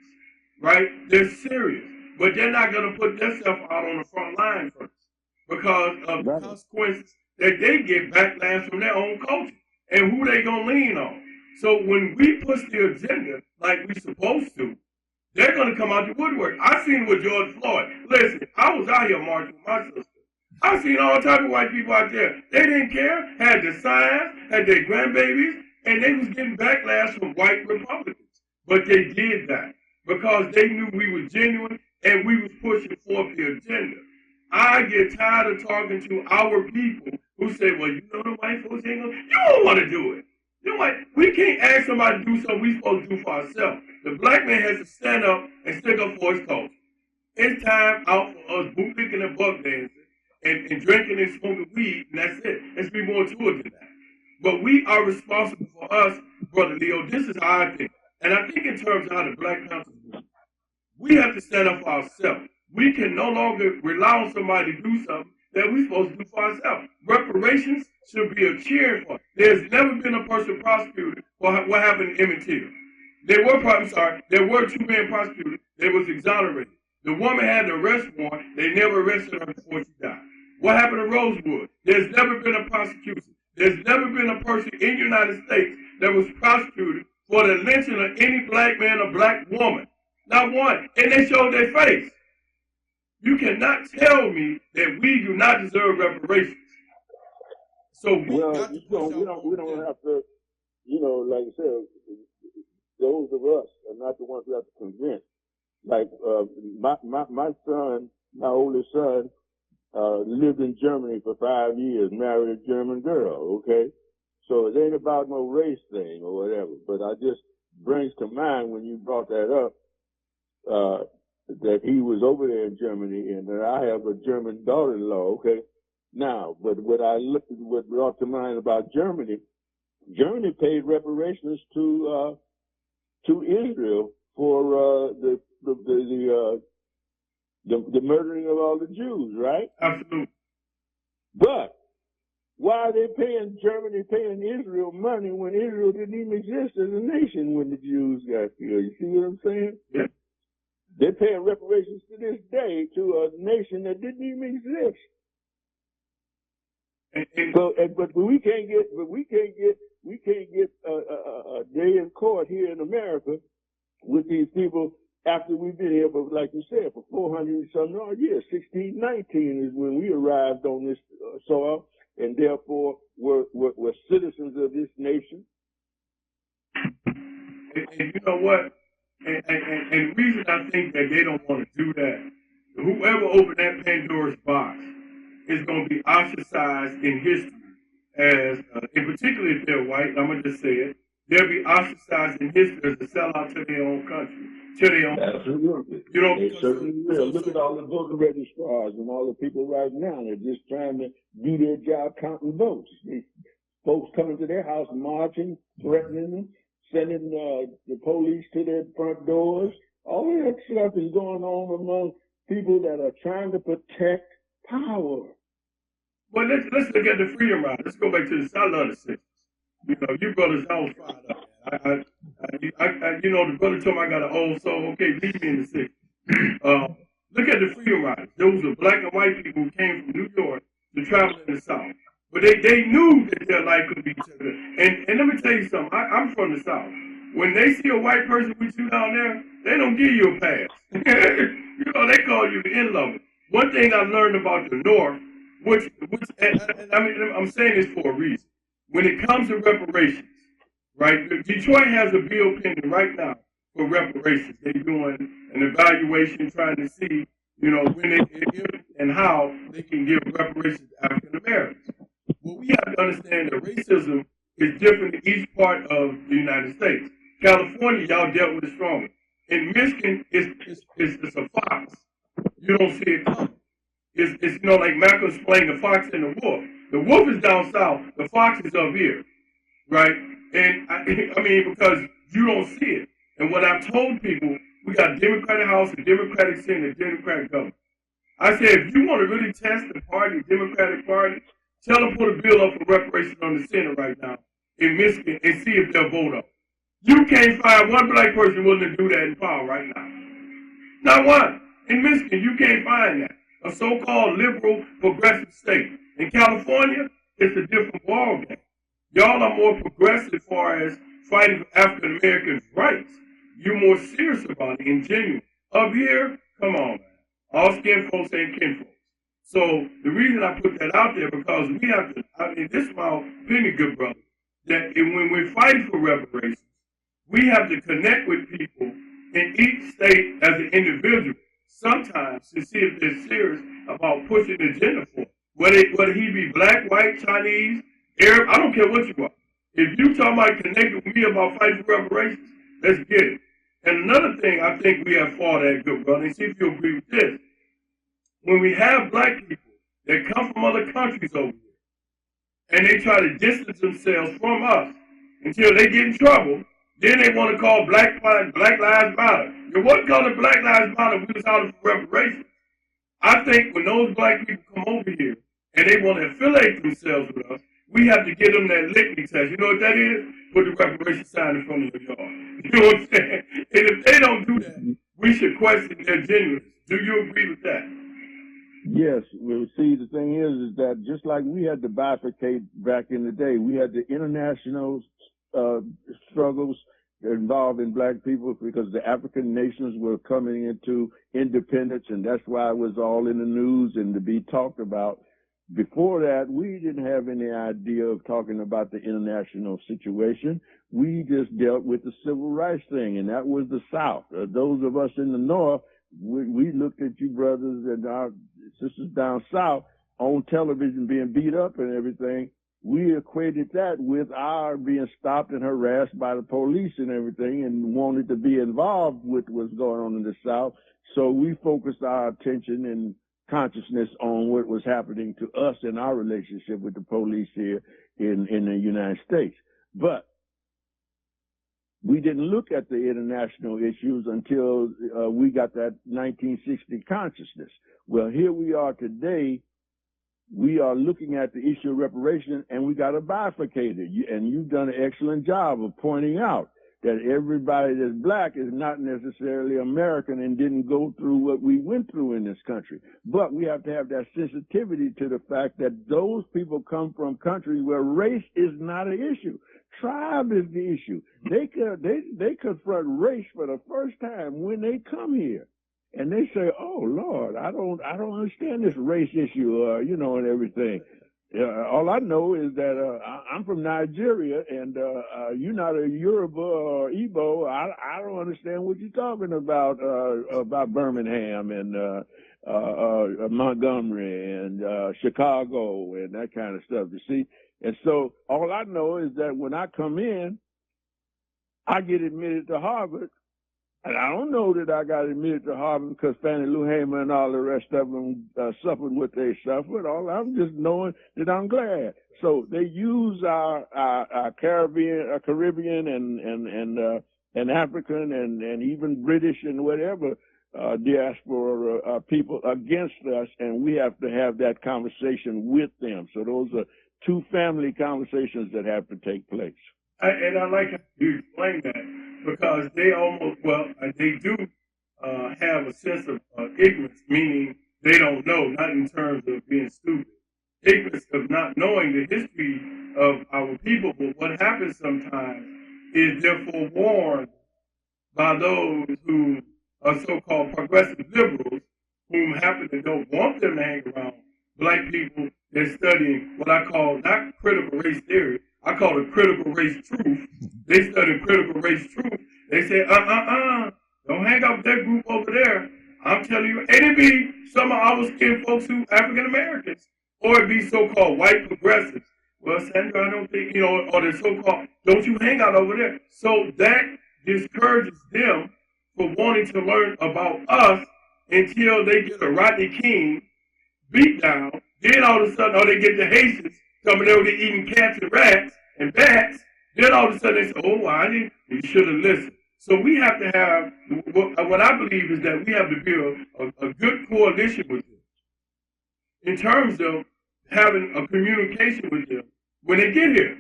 right? They're serious, but they're not going to put themselves out on the front line first, because of the consequences that they get backlash from their own culture and who they gonna lean on. So when we push the agenda like we supposed to, they're gonna come out the woodwork. I seen with George Floyd. Listen, I was out here marching with my sister. I seen all type of white people out there. They didn't care, had their signs, had their grandbabies, and they was getting backlash from white Republicans. But they did that because they knew we were genuine and we was pushing forth the agenda. I get tired of talking to our people who who say, well, you know the white folks ain't gonna, you don't want to do it. You know what? We can't ask somebody to do something we supposed to do for ourselves. The black man has to stand up and stick up for his culture. It's time out for us bootlicking and buck dancing and drinking and smoking weed, and that's it. Let's be more to it than that. But we are responsible for us, Brother Leo. This is how I think. And I think in terms of how the Black Panthers move, we have to stand up for ourselves. We can no longer rely on somebody to do something that we're supposed to do for ourselves. Reparations should be a cheering for. There's never been a person prosecuted for what happened in Emmett Till. There were 2 men prosecuted. They was exonerated. The woman had the arrest warrant. They never arrested her before she died. What happened to Rosewood? There's never been a prosecution. There's never been a person in the United States that was prosecuted for the lynching of any black man or black woman. Not one. And they showed their face. You cannot tell me that we do not deserve reparations. So we Well, got to we don't have to, like I said, those of us are not the ones who have to convince. Like my son, my oldest son, lived in Germany for 5 years, married a German girl. Okay, so it ain't about no race thing or whatever. But I just brings to mind when you brought that up that he was over there in Germany, and that I have a German daughter-in-law. Okay, now, but what brought to mind about Germany paid reparations to Israel for the murdering of all the Jews, right? Absolutely. But why are they Germany paying Israel money when Israel didn't even exist as a nation when the Jews got here? You see what I'm saying? Yeah. They're paying reparations to this day to a nation that didn't even exist. But we can't get a day in court here in America with these people after we've been here, but like you said, for 400 some odd years. 1619 is when we arrived on this soil, and therefore we're citizens of this nation. And you know what? And the reason I think that they don't want to do that, whoever opened that Pandora's box is going to be ostracized in history as, in particular if they're white, I'm going to just say it, they'll be ostracized in history as a sellout to their own country, to their own. Absolutely. They certainly will. Look at all the voter registrars and all the people right now. They're just trying to do their job counting votes. These folks coming to their house, marching, threatening them, sending the police to their front doors. All of that stuff is going on among people that are trying to protect power. Well, let's look at the Freedom Ride. Let's go back to the South of the 60s. You know, you brothers, I was fired up, man. The brother told me I got an old soul. Okay, leave me in the 60s. Look at the Freedom Riders. Those were black and white people who came from New York to travel in the South. But they knew that their life could be better. And let me tell you something. I'm from the South. When they see a white person with you down there, they don't give you a pass. They call you the in-lover. One thing I learned about the North, I'm saying this for a reason. When it comes to reparations, right? Detroit has a bill pending right now for reparations. They're doing an evaluation trying to see, when if and how they can give reparations to African Americans. Well, we have to understand that racism is different in each part of the United States. California, y'all dealt with it strongly. In Michigan, it's a fox. You don't see it coming. It's like Malcolm explained, the fox and the wolf. The wolf is down south, the fox is up here, right? And because you don't see it. And what I've told people, we got a Democratic House, a Democratic Senate, a Democratic government. I said, if you want to really test the Democratic Party, tell them put a bill up for reparations on the Senate right now in Michigan and see if they'll vote up. You can't find one black person willing to do that in power right now. Not one. In Michigan, you can't find that. A so-called liberal progressive state. In California, it's a different ballgame. Y'all are more progressive as far as fighting for African Americans' rights. You're more serious about it and genuine. Up here, come on, man. All skin folks ain't kin folks. So the reason I put that out there because we have to, this is my opinion, good brother, that when we're fighting for reparations, we have to connect with people in each state as an individual sometimes to see if they're serious about pushing the agenda for it. whether he be black, white, Chinese, Arab, I don't care what you are. If you talking about connecting with me about fighting for reparations, let's get it. And another thing I think we have fought at, good brother, and see if you agree with this. When we have black people that come from other countries over here, and they try to distance themselves from us until they get in trouble, then they want to call Black Lives Matter. It wasn't called Black Lives Matter, we was out for reparations. I think when those black people come over here and they want to affiliate themselves with us, we have to give them that litmus test. You know what that is? Put the reparation sign in front of your yard. You know what I'm saying? And if they don't do that, we should question their genuineness. Do you agree with that? Yes. Well, see, the thing is that just like we had to bifurcate back in the day, we had the international struggles involving black people because the African nations were coming into independence, and that's why it was all in the news and to be talked about. Before that, we didn't have any idea of talking about the international situation. We just dealt with the civil rights thing, and that was the South. Those of us in the North, we looked at you brothers and our sisters down South on television being beat up and everything. We equated that with our being stopped and harassed by the police and everything and wanted to be involved with what's going on in the South. So we focused our attention and consciousness on what was happening to us in our relationship with the police here in the United States. But we didn't look at the international issues until we got that 1960 consciousness. Well, here we are today. We are looking at the issue of reparation, and we got to bifurcate it. And you've done an excellent job of pointing out that everybody that's black is not necessarily American and didn't go through what we went through in this country. But we have to have that sensitivity to the fact that those people come from countries where race is not an issue. Tribe is the issue. They confront race for the first time when they come here. And they say, "Oh Lord, I don't understand this race issue, and everything." All I know is that I'm from Nigeria, and you're not a Yoruba or Igbo. I don't understand what you're talking about Birmingham and Montgomery and Chicago and that kind of stuff. You see, and so all I know is that when I come in, I get admitted to Harvard. And I don't know that I got admitted to Harvard because Fannie Lou Hamer and all the rest of them suffered what they suffered. All I'm just knowing that I'm glad. So they use our Caribbean and African and even British and whatever diaspora people against us, and we have to have that conversation with them. So those are two family conversations that have to take place. And I like how you explain that because they do have a sense of ignorance, meaning they don't know, not in terms of being stupid. Ignorance of not knowing the history of our people, but what happens sometimes is they're forewarned by those who are so-called progressive liberals, whom happen to don't want them to hang around black people. They're studying what I call not critical race theory, I call it critical race truth. They study critical race truth. They say, don't hang out with that group over there. I'm telling you, and it be some of our skin folks who African Americans, or it be so-called white progressives. Well, Sandra, I don't think, or they're so-called, don't you hang out over there. So that discourages them from wanting to learn about us until they get a Rodney King beat down. Then all of a sudden, they get the Haitians coming over there eating cats and rats and bats. Then all of a sudden they say, you should have listened. So we have to have, what I believe is that we have to build a good coalition with them in terms of having a communication with them when they get here.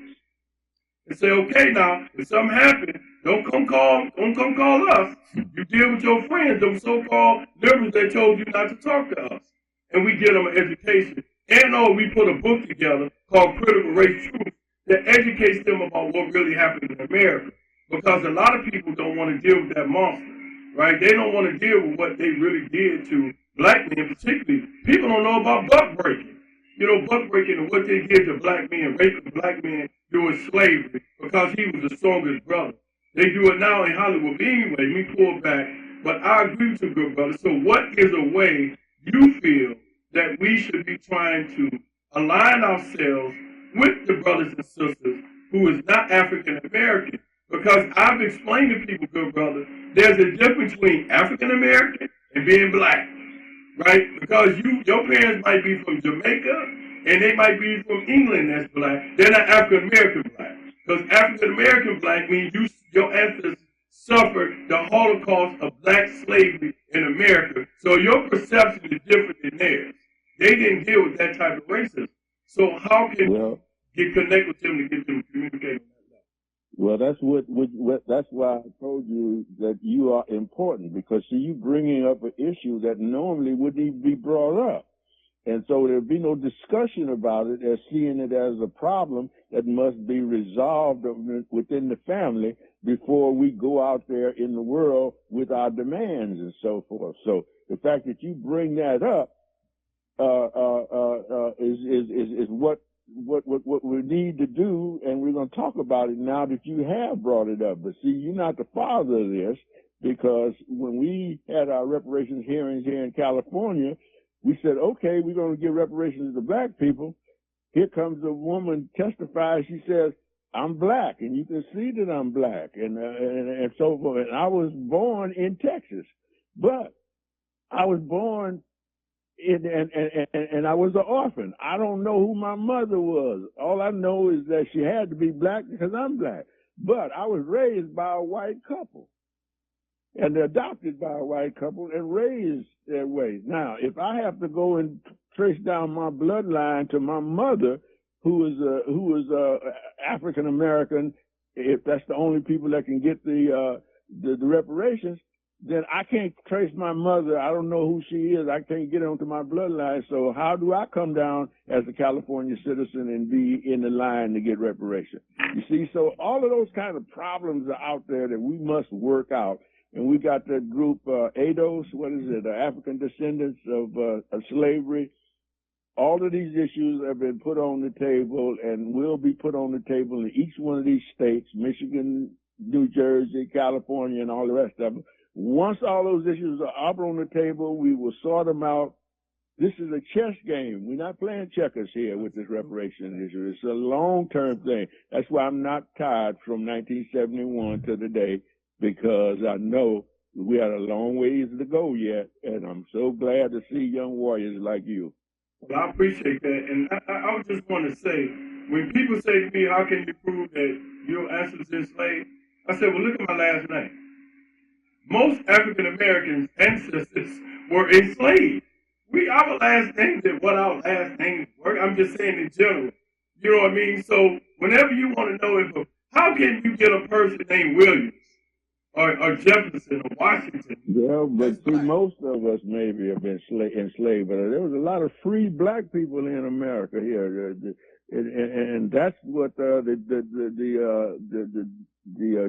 And say, okay, now, if something happens, don't come call us. You deal with your friends, those so-called liberals that told you not to talk to us. And we get them an education. And we put a book together called Critical Race Truth that educates them about what really happened in America. Because a lot of people don't want to deal with that monster, right? They don't want to deal with what they really did to black men, particularly. People don't know about buck breaking. Buck breaking and what they did to black men, raping black men during slavery because he was the strongest brother. They do it now in Hollywood. But anyway, let me pull back. But I agree with you, good brother. So what is a way you feel that we should be trying to align ourselves with the brothers and sisters who is not African American. Because I've explained to people, good brother, there's a difference between African American and being black, right? Because your parents might be from Jamaica and they might be from England that's black. They're not African American black. Because African American black means your ancestors suffered the Holocaust of black slavery in America. So your perception is different than theirs. They didn't deal with that type of racism. So how can you get connect with them to get them to communicate? Well, that's that's why I told you that you are important, because see, you bringing up an issue that normally wouldn't even be brought up. And so there'd be no discussion about it as seeing it as a problem that must be resolved within the family before we go out there in the world with our demands and so forth. So the fact that you bring that up is what we need to do, and we're going to talk about it now that you have brought it up. But see, you're not the father of this, because when we had our reparations hearings here in California, we said, okay, we're going to give reparations to black people. Here comes a woman testifying. She says, I'm black, and you can see that I'm black, and so forth. And I was born in Texas, but I was born and I was an orphan. I don't know who my mother was. All I know is that she had to be black because I'm black. But I was raised by a white couple and adopted by a white couple and raised that way. Now, if I have to go and trace down my bloodline to my mother, who is African American, if that's the only people that can get the reparations, then I can't trace my mother. I don't know who she is. I can't get onto my bloodline. So how do I come down as a California citizen and be in the line to get reparations? You see, so all of those kind of problems are out there that we must work out. And we got that group, ADOS, what is it, African Descendants of Slavery. All of these issues have been put on the table and will be put on the table in each one of these states, Michigan, New Jersey, California, and all the rest of them. Once all those issues are up on the table, we will sort them out. This is a chess game. We're not playing checkers here with this reparation issue. It's a long-term thing. That's why I'm not tired from 1971 to today, because I know we had a long ways to go yet, and I'm so glad to see young warriors like you. Well, I appreciate that. And I just want to say, when people say to me, how can you prove that your ancestors enslaved? I said, well, look at my last name. Most African Americans' ancestors were enslaved. Our last names is what our last names were. I'm just saying in general. You know what I mean? So whenever you want to know how can you get a person named Williams or Jefferson or Washington? Yeah, but see, most of us maybe have been enslaved, but there was a lot of free black people in America here, and that's what the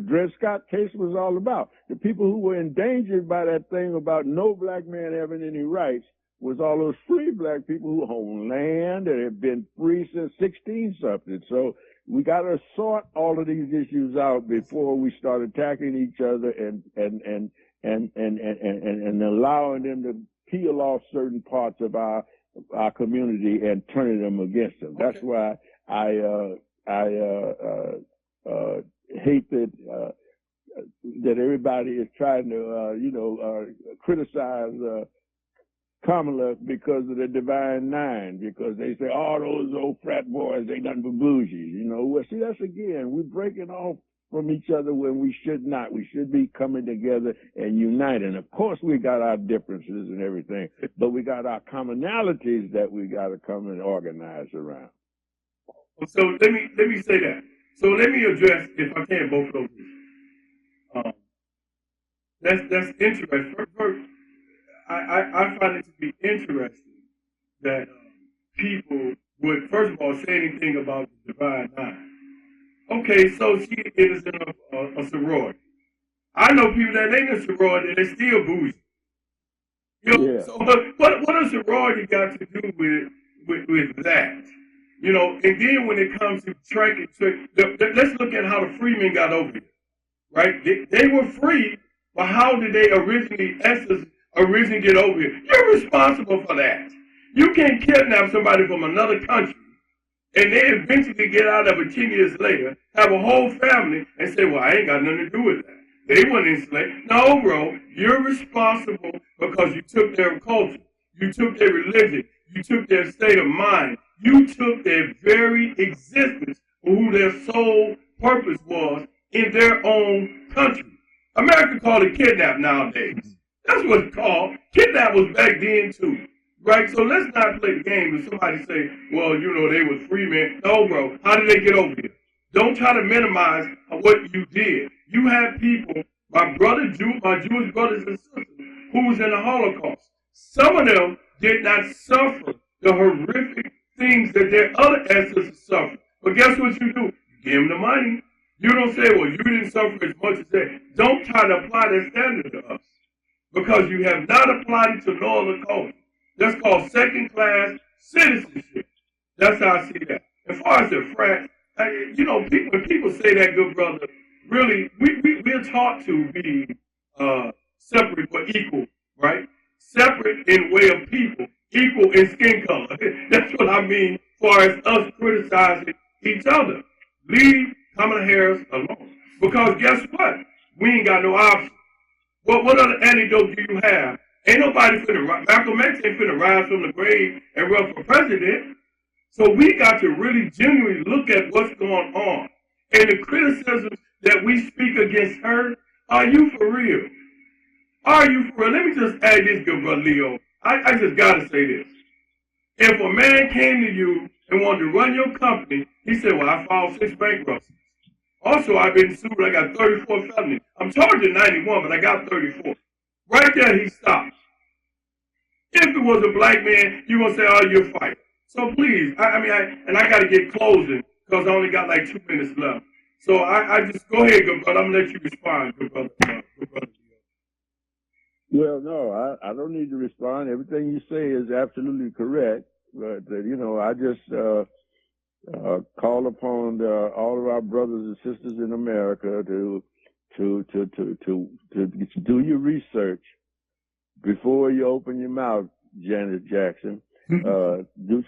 Dred Scott case was all about. The people who were endangered by that thing about no black man having any rights was all those free black people who own land and have been free since 16-something. So we got to sort all of these issues out before we start attacking each other and allowing them to peel off certain parts of our community and turning them against them. That's why I hate that everybody is trying to criticize Kamala because of the Divine Nine, because they say, oh, those old frat boys, they nothing but bougies. Well, see, that's again, we're breaking off from each other when we should not. We should be coming together and uniting. Of course, we got our differences and everything, but we got our commonalities that we got to come and organize around. So let me say that. So let me address, if I can, both of those issues. That's interesting. First, I find it to be interesting that people would, first of all, say anything about the Divine Nine. Okay, so she is in a sorority. I know people that ain't in a sorority and they're still bougie. Yeah. So, but what does sorority got to do with that? And then when it comes to let's look at how the freemen got over here, right? They were free, but how did they originally get over here? You're responsible for that. You can't kidnap somebody from another country and they eventually get out of it 10 years later, have a whole family, and say, well, I ain't got nothing to do with that. They weren't enslaved. No, bro, you're responsible because you took their culture, you took their religion, you took their state of mind, you took their very existence for who their sole purpose was in their own country. America called it kidnap nowadays. That's what it's called. Kidnap was back then too. Right? So let's not play the game and somebody say, well, you know, they was free men. No, bro. How did they get over here? Don't try to minimize what you did. You had people, my Jewish brothers and sisters, who was in the Holocaust. Some of them did not suffer the horrific things that their other ancestors suffered. But guess what you do? You give them the money. You don't say, well, you didn't suffer as much as they. Don't try to apply that standard to us because you have not applied it to no other culture. That's called second-class citizenship. That's how I see that. As far as the frat, you know, when people say that, good brother, really, we're taught to be separate but equal, right? Separate in way of people, equal in skin color. That's what I mean as far as us criticizing each other. Leave Kamala Harris alone. Because guess what? We ain't got no option. What other antidote do you have? Ain't nobody Malcolm X ain't finna rise from the grave and run for president. So we got to really genuinely look at what's going on. And the criticisms that we speak against her, are you for real? Are you for real? Let me just add this, good brother Leo. I just gotta say this. If a man came to you and wanted to run your company, he said, well, I filed 6 bankruptcies. Also, I've been sued. I got 34 felonies. I'm charged at 91, but I got 34. Right there, he stops. If it was a black man, you gonna say, oh, you're fighting. So please, I got to get closing because I only got like 2 minutes left. So I just go ahead, good brother. I'm gonna let you respond, good brother. Well, no, I don't need to respond. Everything you say is absolutely correct. But you know, I just call upon all of our brothers and sisters in America to do your research before you open your mouth, Janet Jackson. Do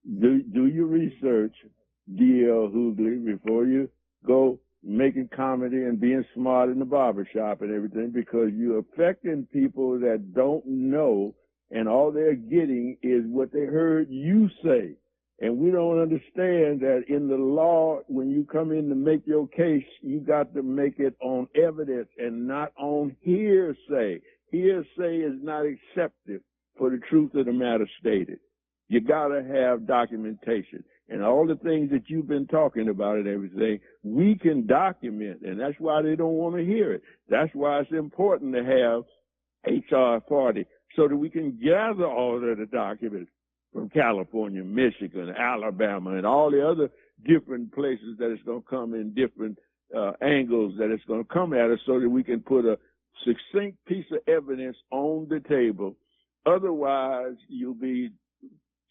your research, D.L. Hughley, before you go making comedy and being smart in the barbershop and everything, because you're affecting people that don't know, and all they're getting is what they heard you say. And we don't understand that in the law, when you come in to make your case, you got to make it on evidence and not on hearsay. Hearsay is not accepted for the truth of the matter stated. You got to have documentation. And all the things that you've been talking about and everything, we can document, and that's why they don't want to hear it. That's why it's important to have HR 40 so that we can gather all of the documents from California, Michigan, Alabama, and all the other different places that it's going to come in different angles that it's going to come at us so that we can put a succinct piece of evidence on the table. Otherwise, you'll be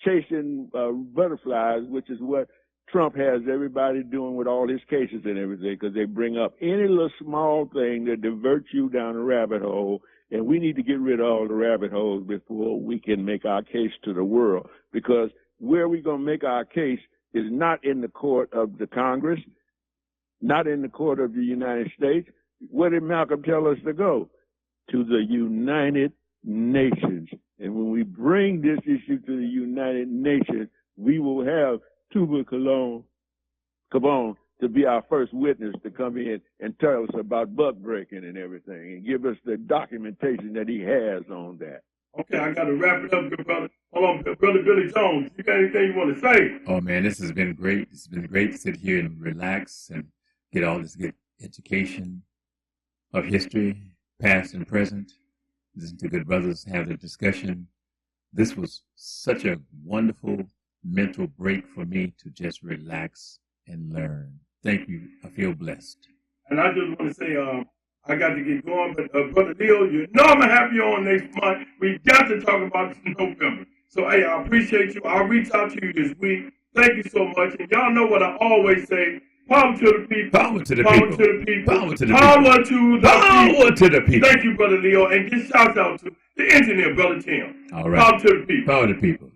chasing butterflies, which is what Trump has everybody doing with all his cases and everything, because they bring up any little small thing that diverts you down a rabbit hole. And we need to get rid of all the rabbit holes before we can make our case to the world, because where we're going to make our case is not in the court of the Congress, not in the court of the United States. Where did Malcolm tell us to go? To the United Nations. And when we bring this issue to the United Nations, we will have Tuba Cabone to be our first witness to come in and tell us about buck breaking and everything and give us the documentation that he has on that. Okay, I got to wrap it up, good brother. Hold on, Brother Billy Jones. You got anything you want to say? Oh, man, this has been great. It's been great to sit here and relax and get all this good education of history, past and present. Listen to good brothers have the discussion. This was such a wonderful mental break for me to just relax and learn. Thank you. I feel blessed. And I just want to say, I got to get going, but Brother Leo, you know I'm going to have you on next month. We got to talk about this in November. So, hey, I appreciate you. I'll reach out to you this week. Thank you so much. And y'all know what I always say. Power to the people. Power to the power people. To the people. Power to the power people. To the power people. To the people. Thank you, Brother Leo. And give shouts out to the engineer, Brother Tim. All right. Power to the people. Power to the people.